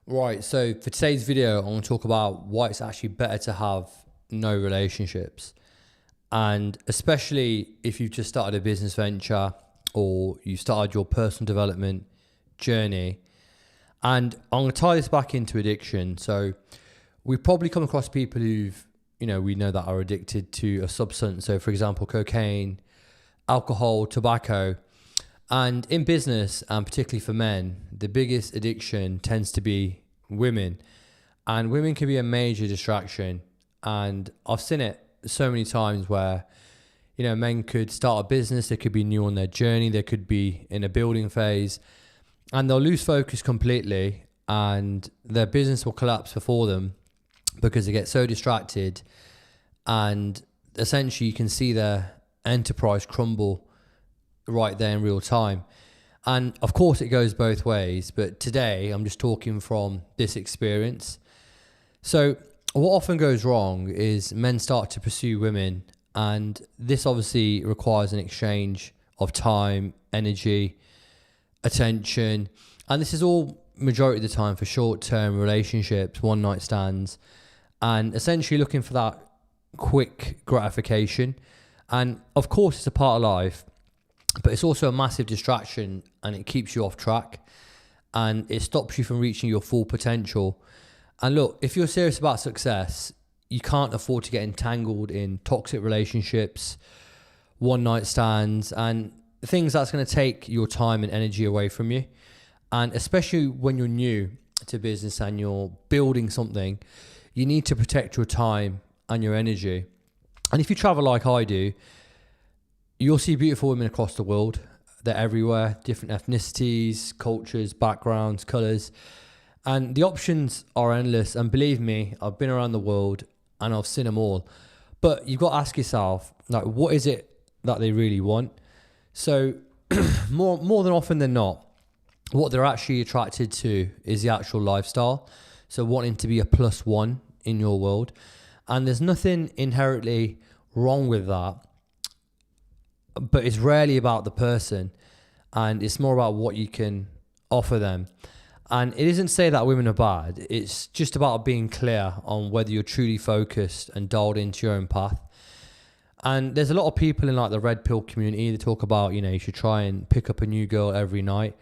Right, so for today's video, I'm going to talk about why it's actually better to have no relationships. And especially if you've just started a business venture or you started your personal development journey. And I'm going to tie this back into addiction. So we've probably come across people we know that are addicted to a substance. So for example, cocaine, alcohol, tobacco. And in business, and particularly for men, the biggest addiction tends to be women. And women can be a major distraction. And I've seen it so many times where, men could start a business, they could be new on their journey, they could be in a building phase, and they'll lose focus completely and their business will collapse before them because they get so distracted. And essentially you can see their enterprise crumble right there in real time. And of course it goes both ways, but today I'm just talking from this experience. So what often goes wrong is men start to pursue women, and this obviously requires an exchange of time, energy, attention, and this is all majority of the time for short-term relationships, one night stands, and essentially looking for that quick gratification. And of course it's a part of life, but it's also a massive distraction, and it keeps you off track and it stops you from reaching your full potential. And look, if you're serious about success, you can't afford to get entangled in toxic relationships, one night stands, and things that's going to take your time and energy away from you. And especially when you're new to business and you're building something, you need to protect your time and your energy. And if you travel like I do, you'll see beautiful women across the world. They're everywhere, different ethnicities, cultures, backgrounds, colours. And the options are endless. And believe me, I've been around the world and I've seen them all. But you've got to ask yourself, what is it that they really want? So more than often than not, what they're actually attracted to is the actual lifestyle. So wanting to be a plus one in your world. And there's nothing inherently wrong with that. But it's rarely about the person, and it's more about what you can offer them. And it isn't to say that women are bad. It's just about being clear on whether you're truly focused and dialed into your own path. And there's a lot of people in the red pill community that talk about, you should try and pick up a new girl every night.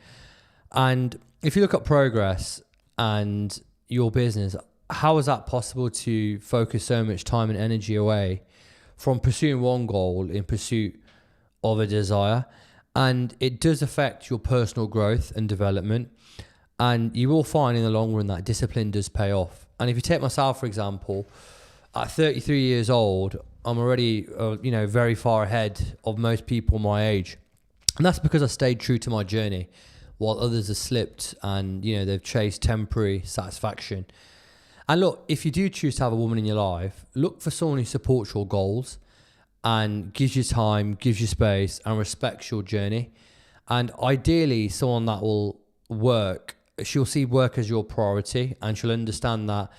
And if you look at progress and your business, how is that possible to focus so much time and energy away from pursuing one goal in pursuit of a desire? And it does affect your personal growth and development, and you will find in the long run that discipline does pay off. And if you take myself for example, at 33 years old, I'm already very far ahead of most people my age, and that's because I stayed true to my journey while others have slipped and they've chased temporary satisfaction. And look, if you do choose to have a woman in your life, look for someone who supports your goals and gives you time, gives you space, and respects your journey. And ideally, someone that will work, she'll see work as your priority, and she'll understand that,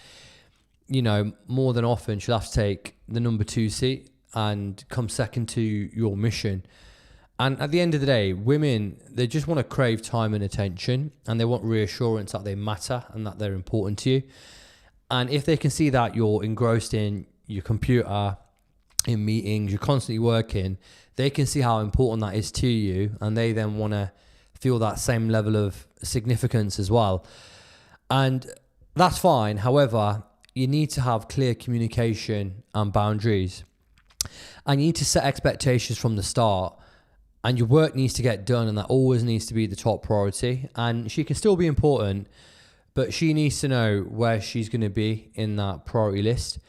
more than often, she'll have to take the number 2 seat and come second to your mission. And at the end of the day, women, they just want to crave time and attention, and they want reassurance that they matter and that they're important to you. And if they can see that you're engrossed in your computer, in meetings, you're constantly working, they can see how important that is to you, and they then want to feel that same level of significance as well. And that's fine. However, you need to have clear communication and boundaries, and you need to set expectations from the start, and your work needs to get done, and that always needs to be the top priority. And she can still be important, but she needs to know where she's going to be in that priority list.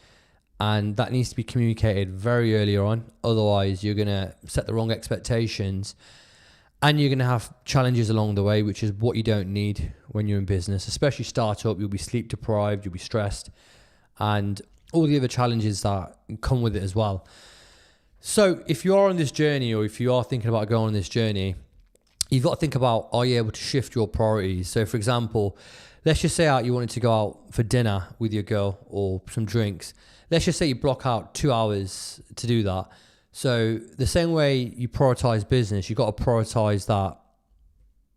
And that needs to be communicated very early on. Otherwise, you're going to set the wrong expectations, and you're going to have challenges along the way, which is what you don't need when you're in business. Especially startup, you'll be sleep deprived, you'll be stressed, and all the other challenges that come with it as well. So if you are on this journey, or if you are thinking about going on this journey, you've got to think about, are you able to shift your priorities? So for example, let's just say you wanted to go out for dinner with your girl or some drinks. Let's just say you block out 2 hours to do that. So the same way you prioritize business, you've got to prioritize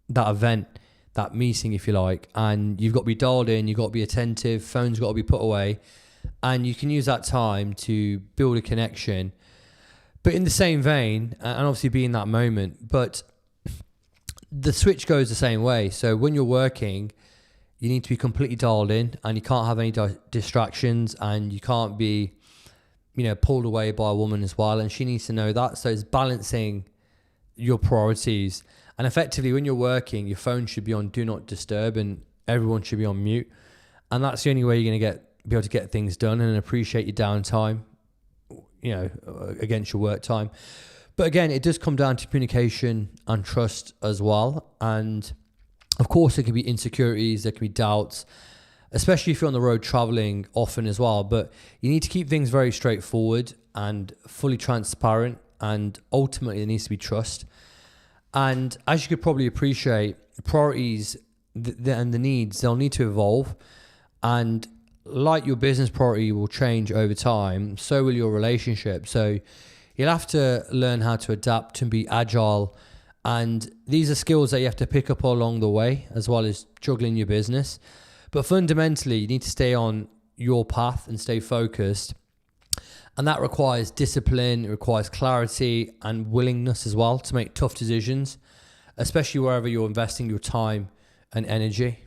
that event, that meeting, if you like, and you've got to be dialed in, you've got to be attentive, phone's got to be put away, and you can use that time to build a connection. But in the same vein, and obviously be in that moment, but the switch goes the same way. So when you're working, you need to be completely dialed in, and you can't have any distractions, and you can't be, pulled away by a woman as well. And she needs to know that. So it's balancing your priorities. And effectively, when you're working, your phone should be on do not disturb, and everyone should be on mute. And that's the only way you're going to be able to get things done and appreciate your downtime, against your work time. But again, it does come down to communication and trust as well. And of course, there can be insecurities, there can be doubts, especially if you're on the road traveling often as well. But you need to keep things very straightforward and fully transparent. And ultimately, there needs to be trust. And as you could probably appreciate, priorities and the needs, they'll need to evolve. And like your business priority will change over time, so will your relationship. So you'll have to learn how to adapt and be agile. And these are skills that you have to pick up along the way, as well as juggling your business. But fundamentally, you need to stay on your path and stay focused. And that requires discipline, it requires clarity and willingness as well to make tough decisions, especially wherever you're investing your time and energy.